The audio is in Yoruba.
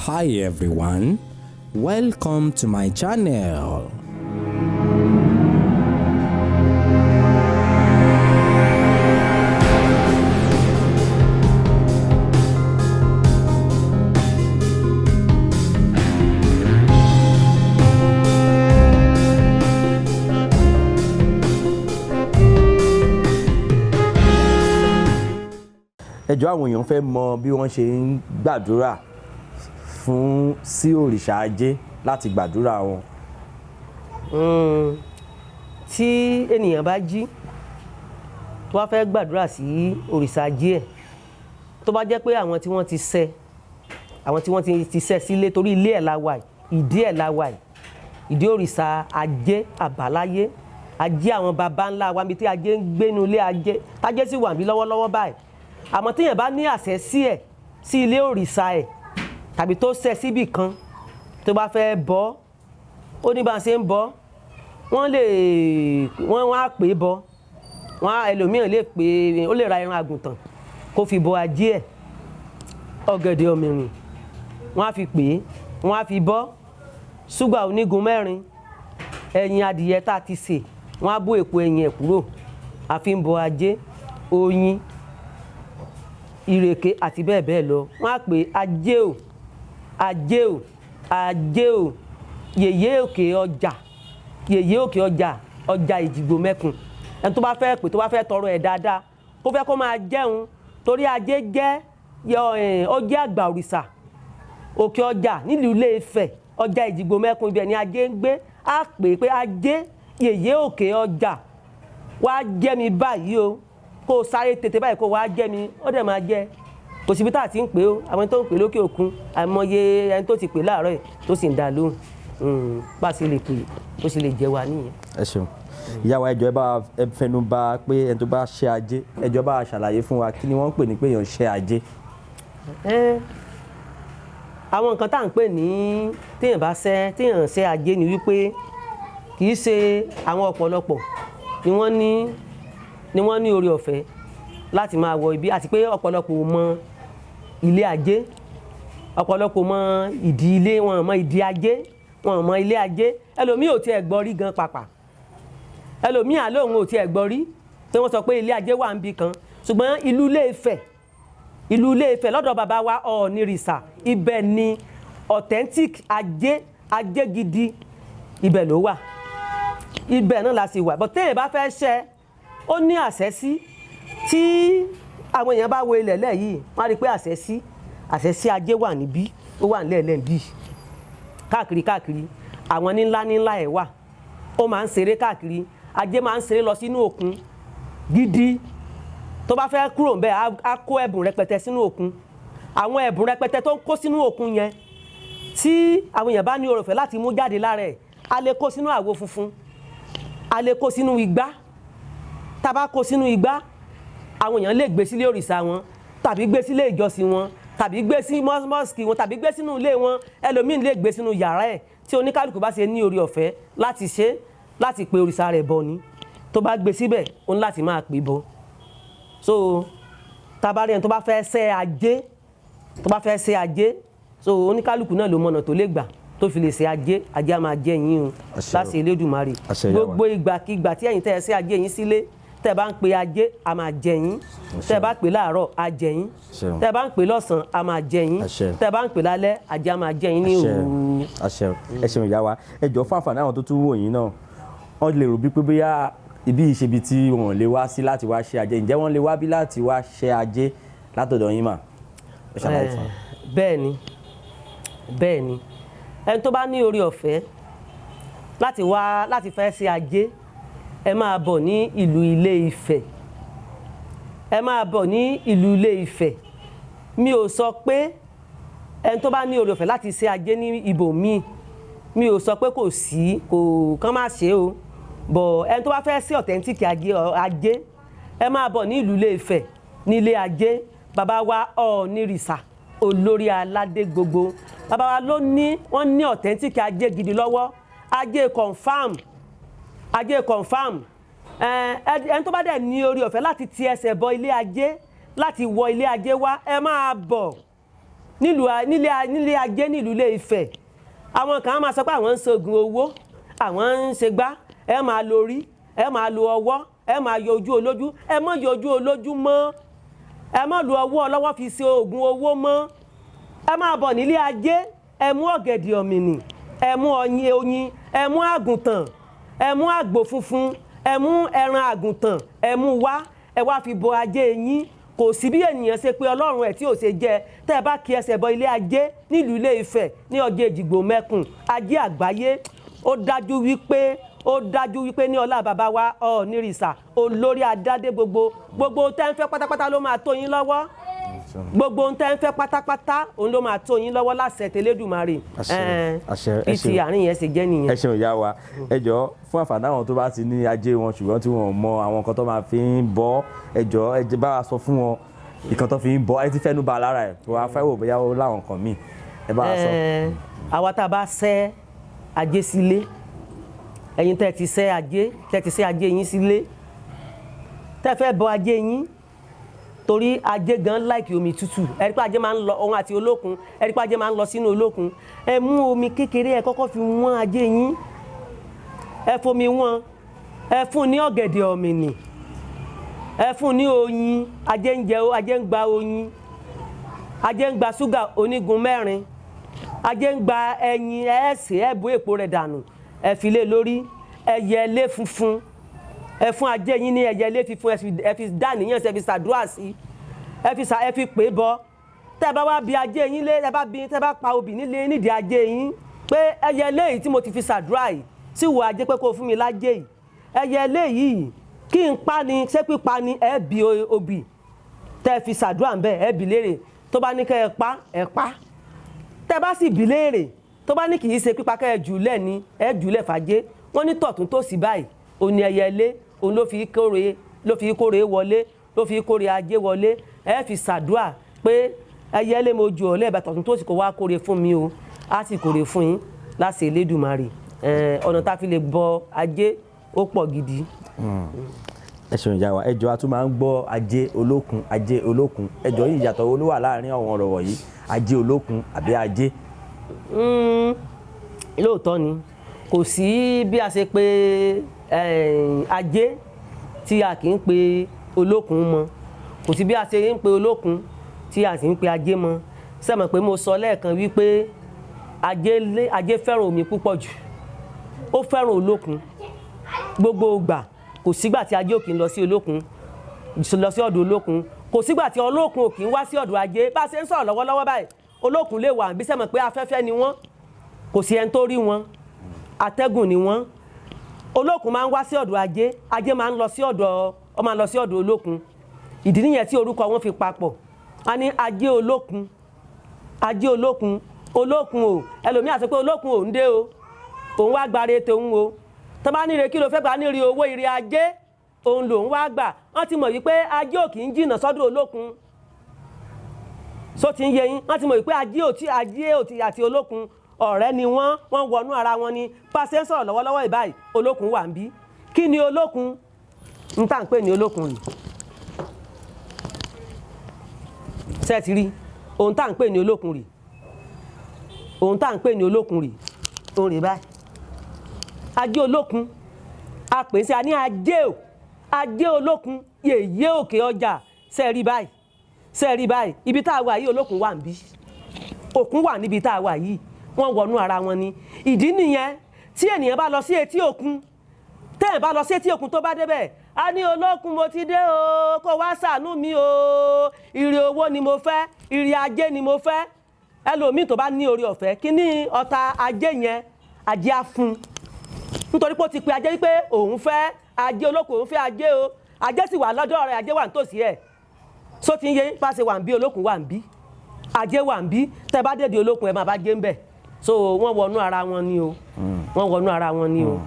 Hi everyone, welcome to my channel. Ẹjọ́ àwọn èèyàn fẹ́ mọ bí wọ́n ṣe ń gbàdúrà fún sí òrìṣà ajé láti gbàdúrà wọn. Tí ènìyàn bá jí tó wá fẹ́ gbàdúrà sí òrìṣà ajé ẹ̀, tó bá jẹ́ pé àwọn tí wọ́n ti ṣẹ́ sílé torí ilé ẹ̀ la wà yìí, ìdí ẹ̀ la wà yìí, ìdí òrìṣà ajé àbáláyé, ajé àwọn baba ńlá wa níbi tí ajé ń gbénu ilé ajé, tájé sì wà níbí lọ́wọ́lọ́wọ́ báyìí. Àmọ́ téèyàn bá ní àṣẹ sí ẹ̀, sí ilé òrìṣà ẹ̀ tàbí tó ṣẹ́ síbì kan tó bá fẹ́ bọ́, ó ní bá ṣe ń bọ́, wọ́n á pè é bọ́, ẹlòmíràn lè pè é, ó lè ra ẹran àgùntàn kó fi bọ ajé ẹ̀, ọ̀gẹ̀dẹ̀ ọ̀mìrìn wọ́n á fi pè é, wọ́n á fi bọ́, ṣúgà onígun 4, ẹyin adìyẹ tá a ti sè, wọ́n á bó èpo ẹyin ẹ̀ kúrò, a fi ń bọ ajé, oyin, ìrèké àti bẹ́ẹ̀ bẹ́ẹ̀ lọ. Wọ́n á pè ajé o, ajé o, ajé o, yèyé òkè ọjà, yèyé òkè ọjà, ọjà Èjìgbò Mẹ́kùn. Ẹni tó bá fẹ́ pè, tó bá fẹ́ tọrọ ẹ̀ dáadáa, kó fẹ́ kó máa jẹun, torí ajé jẹ́ ó jẹ́ àgbà òrìṣà òkè ọjà nílùú Ilé Ifẹ̀, ọjà Èjìgbò Mẹ́kùn, ibẹ̀ ni ajé ń gbé. Á pè pé ajé yèyé òkè ọjà wá jẹ́ mi báyìí o, kó o sáré tètè báyìí kó wá jẹ́ mi, ó dẹ̀ máa jẹ́. Kò síbi tá a ti ń pè ó, àwọn tó ń pè lókè òkun, àìmọye ẹni tó ti pè láàárọ̀ yìí tó sì ń dá lóhùn. Bá a ṣe lè pè tó sì lè jẹ́ wa nìyẹn. Ẹ ṣeun. Ìyá wa, ẹjọ́ ẹ bá fẹnu bà pé ẹni tó bá ṣẹ́ ajé, ẹjọ́ bá ṣàlàyé fún wa kí ni wọ́n ń pè ní pé èèyàn ṣẹ́ ajé. Àwọn nǹkan tá à ń pè ní téèyàn ṣẹ́ ajé ni wípé kì í ṣe àwọn ọ̀pọ̀lọpọ̀ ni wọ́n ní oore ọ̀fẹ́ láti máa wọ ibi, àti pé ọ̀pọ̀lọpọ̀ ò mọ ilé ajé, ọ̀pọ̀lọpọ̀ mọ ìdí ilé, wọn mọ ìdí ajé, wọn mọ ilé ajé. Ẹlòmíì ò tiẹ̀ gbọ́ rí gan pàpà, ẹlòmíì àlóhùn ò tiẹ̀ gbọ́ rí tí wọ́n sọ pé ilé ajé wà níbì kan. Ṣùgbọ́n ìlú Ilé Ifẹ̀ lọ́dọ̀ bàbá wa Ọ̀ọ̀nìrìṣà, ibẹ̀ ni authentic ajé gidi, ibẹ̀ ló wà, ibẹ̀ náà la sì wà. But téèyàn bá fẹ́ ṣẹ́, ó ní àṣẹ sí, tí àwọn èèyàn bá wo ilẹ̀ lẹ̀ yìí, wọ́n á rí pé àṣẹ sí ajé wà níbí, ó wà nílẹ̀ lẹ́ẹ̀bí, káàkiri àwọn nílá ẹ̀ wà, ó máa ń ṣeré káàkiri, ajé máa ń ṣeré lọ sínú òkun gidi. Tó bá fẹ́ kúrò ńbẹ̀, á kó ẹ̀bùn rẹpẹtẹ sínú òkun. Àwọn ẹ̀bùn rẹpẹtẹ tó ń kó sínú òkun yẹn, tí àwọn èèyàn bá ní oore ọ̀fẹ́ láti mú jáde lára ẹ̀, a lè kó sínú àwo funfun, a lè kó sínú igbá. Tá bá kó sínú igbá, àwọn èèyàn lè gbé sílé òrìṣà wọn, tàbí gbé sílé ìjọsìn wọn, tàbí gbé sí mọ́sìkì wọn, tàbí gbé sínú ilé wọn. Ẹlòmíín lè gbé sínú yàrá ẹ̀, tí oníkálùkù bá ṣe ní oore ọ̀fẹ́ láti pe òrìṣà rẹ̀ bọ ni. Tó bá gbé síbẹ̀, ó ní láti máa pè bọ. So tá bá rí ẹni tó bá fẹ́ ṣẹ́ ajé, so oníkálùkù náà ló mọ̀nà tó lè gbà tó fi lè ṣe ajé á máa jẹ́ yín o, láṣẹ Elédùmarè. Gbogbo ìgbàkigbà tí ẹ̀yin tẹ́ ẹ ṣẹ́ ajé yín sílé, tẹ́ bá ń pe ajé, a máa jẹ yín. Tẹ́ bá pè láàárọ̀, a jẹ yín. Tẹ́ bá ń pè lọ́sàn-án, a máa jẹ yín. Tẹ́ bá ń pè lálẹ́, ajé á máa jẹ yín ní òru. Ẹ ṣeun ìyá wa. Ẹ jọ̀ọ́ fún àǹfààní àwọn tó tún wò yín náà, wọ́n lè rò bí pé bóyá ibi ìṣebi tí wọ́n lè wá sí láti wá ṣẹ́ ajé, ǹjẹ́ wọ́n lè wá bí láti wá ṣẹ́ ajé látọ̀dọ̀ yín mà? Ẹ ṣàlàyé fún wa. Bẹ́ẹ̀ ni ẹni tó bá ní oore ọ̀fẹ́ láti fẹ́ ṣe ajé, ẹ máa bọ̀ ní ìlú Ilé Ifẹ̀. Ẹ máa bọ̀ ní ìlú Ilé Ifẹ̀. Mi ò sọ pé ẹni tó bá ní oore ọ̀fẹ́ láti ṣe ajé ní ibòmíì, mi ò sọ pé kán má ṣe o. Bọ̀ ẹni tó bá fẹ́ ṣe authentic ajé, ẹ máa bọ̀ ní ìlú Ilé Ifẹ̀, ní ilé ajé bàbá wa Ọ̀ọ̀nìrìṣà, olórí aládé gbogbo. Bàbá wa wọ́n ní authentic ajé gidi lọ́wọ́, ajé confam. Ẹni tó bá dẹ̀ ní orí ọ̀fẹ́ láti ti ẹsẹ̀ bọ ilé ajé, láti wọ ilé ajé wá, ẹ máa bọ̀ nílé ajé nílùú Ilé Ifẹ̀ àwọn kan á máa sọ pé àwọn ń ṣoògùn owó àwọn ń ṣe gbá ẹ máa lo orí ẹ máa lo ọwọ́ ẹ máa yọ ojú olójú ẹ má yọ ojú olójú mọ́ ẹ má lo ọwọ́ ọlọ́wọ́ fi ṣe oògùn owó mọ́ ẹ máa bọ̀ nílé ajé ẹ mú ọ̀gẹ̀dẹ̀ ọ̀mìnì ẹ mú oyin ẹ mú àgùntàn ẹ mú àgbò funfun ẹ mú ẹran àgùntàn ẹ mú wá ẹ wá fi bọ ajé yín kò sí bí ènìyàn ṣe pé ọlọ́run ẹ̀ tí ò ṣe jẹ tẹ́ ẹ bá kí ẹsẹ̀ bọ ilé ajé nílùú Ilé Ifẹ̀ ní ọjọ́ Èjìgbò Mẹ́kùn ajé àgbáyé ó dájú wípé ní ọlá bàbá wa Ọ̀ọ̀nìrìṣà olórí adádé gbogbo tẹ́ ń fẹ́ pátápátá ló máa tó yín lọ́wọ́ gbogbo tẹ́ ń fẹ́ pátápátá òun ló máa tó yín lọ́wọ́ láṣẹ tẹlẹ́dùmarè bí ti àárín yẹn ṣe jẹ́ nìyẹn. ẹ ṣeun ìyá wa ẹ jọ̀ọ́ fún àǹfààní àwọn tó bá ti ní ajé wọn ṣùgbọ́n tí wọn mọ àwọn nǹkan tó máa fi ń bọ ẹ jọ̀ọ́ ẹ bá wa sọ fún wọn nǹkan tó fi ń bọ ẹ ti fẹ́nu bà lára ẹ̀ wọ́n á fẹ́ wò bóyá ó láwọn nǹkan míì ẹ bá wa sọ. àwa tá a bá ṣẹ́ ajé sílé ẹ̀yin tẹ́ ti ṣẹ́ ajé yín sílé tẹ́ fẹ́ bọ ajé yín torí ajé gan láìkì omi tútù ẹ̀rí pé ajé máa ń lọ òun àti olókun ẹ̀rí pé ajé máa ń lọ sínú olókun ẹ mú omi kékeré ẹ kọ́kọ́ fi wọ́n ajé yín ẹ fomi wọ́n ẹ fún ní ọ̀gẹ̀dẹ̀ ọ̀mìnì ẹ fún ní oyin ajé ń jẹ ajé ń gba oyin ajé ń gba ṣúgà onígun mẹ́rin ajé ń gba ẹyin ẹ̀ẹ́sì ẹ bó èpo rẹ̀ dànù ẹ fi lé lórí ẹyẹlé funfun ẹ fún ajé yín ní ẹyẹlé funfun ẹ fi dá níyàn ẹ fi ṣàdúrà sí ẹ fi pè bọ tẹ́ bá wá bí ajé yín lé tẹ́ bá pa obì nílé nídìí ajé yín pé ẹyẹlé yìí tí mo ti fi ṣàdúrà yìí sí wo ajé pé kó fún mi lájé yìí ẹyẹlé yìí kí n pa ni ṣé pípa ni ẹ bí obì tẹ́ fi ṣàdúrà ń bẹ ẹ bí léèrè tó bá ní kẹ́ ẹ pa tẹ́ bá sì bí léèrè tó bá ní kì í ṣe pípa kẹ́ ẹ jùlẹ̀ ni ẹ jùlẹ̀ fàjé wọ́n ní tọ̀tún tó sì báyìí òun ni ẹyẹlé òun ló fi kórè wọlé ló fi kórè ajé wọlé ẹ fi ṣàdúrà pé ẹyẹlé mo jù ọ́ lẹ́ẹ̀bà tọ̀tún tó sì kó wá kórè fún mi o á sì kórè fún yín láṣẹ Elédùmarè ọ̀nà tá a fi lè bọ ajé ó pọ̀ gidi. ẹ ṣeun ìyá wa ẹjọ́ a tún máa ń gbọ́ ajé olókun ẹjọ́ yìí ìyàtọ̀ wo ló wà láàrin àwọn ọ̀rọ̀ wọ̀nyí ajé olókun àbí ajé. lóòótọ́ ni kò sí bí a ṣe pé ajé tí a kì í pe olókun mọ́ kò sí bí a ṣe ń pe olókun tí a sì ń pe ajé mọ́ ṣé mọ̀ pé mo sọ lẹ́ẹ̀kan wípé ajé fẹ́ràn omi púpọ̀ jù ó fẹ́ràn olókun gbogbo ìgbà kò sígbà tí ajé ò kì í lọ sí ọ̀dọ̀ olókun kò sígbà tí olókun ò kì í wá sí ọ̀dọ̀ ajé bá a ṣe ń sọ̀rọ̀ lọ́wọ́lọ́wọ́ báyìí olókun lè wà bí ṣé mọ̀ pé afẹ́fẹ́ ni wọ́n kò sí ẹni tó rí wọn atẹ́gùn ni wọ́n olókun máa ń wá sí ọ̀dọ̀ ajé máa ń lọ sí ọ̀dọ̀ olókun ìdí nìyẹn tí orúkọ wọn fi papọ̀ a ní ajé olókun o ẹlòmíà sọ pé olókun ò ń dé o òun wá gbáre tòun o tó bá níre kí ló fẹ́ gbà níre owó ire ajé òun lòun wá gbà wọ́n ti mọ̀ wípé ajé ò kì í jìnnà sọ́dọ̀ olókun só ti ń yé yín wọ́n ti mọ̀ wípé ajé òtí àti olókun ọ̀rẹ́ ni wọ́n wọnú ara wọn ni pàṣẹ ń sọ̀rọ̀ lọ́wọ́lọ́wọ́ ìbáyìí olókun wà ń bí kí ni olókun ń tà ń pè ní olókun rì sẹ́ẹ̀tì rí ohun tá à ń pè ní olókun rì òun rè báyìí ajé olókun a pè sí a ní ajé olókun yèyé òkè ọjà sẹ́ẹ̀rí báyìí ibi tá a wà yìí olókun wà ń bí òkun wà níbi tá a wà yìí wọ́n wọnú ara wọn ni ìdí nìyẹn tí ènìyàn bá lọ sí etí òkun tẹ́ẹ̀ bá lọ sí etí òkun tó bá débẹ̀ a ní olókun mo ti dé o kó wá ṣàánú mi o ire owó ni mo fẹ́ ire ajé ni mo fẹ́ ẹlòmíì tó bá ní orí ọ̀fẹ́ kí ní ọta ajé yẹn ajé á fún nítorí pé ó ti pe ajé wípé òun fẹ́ ajé olókun òun fẹ́ ajé o ajé sì wà lọ́dọ̀ rẹ̀ ajé wà nítòsí ẹ̀ só ti ń yé pàṣẹ wà ń bí olókun wà ń bí ajé wà ń bí tẹ́ bá dédé olókun ẹ máa bá jẹ́ ń bẹ̀ so wọ́n wọnú ara wọn ni o.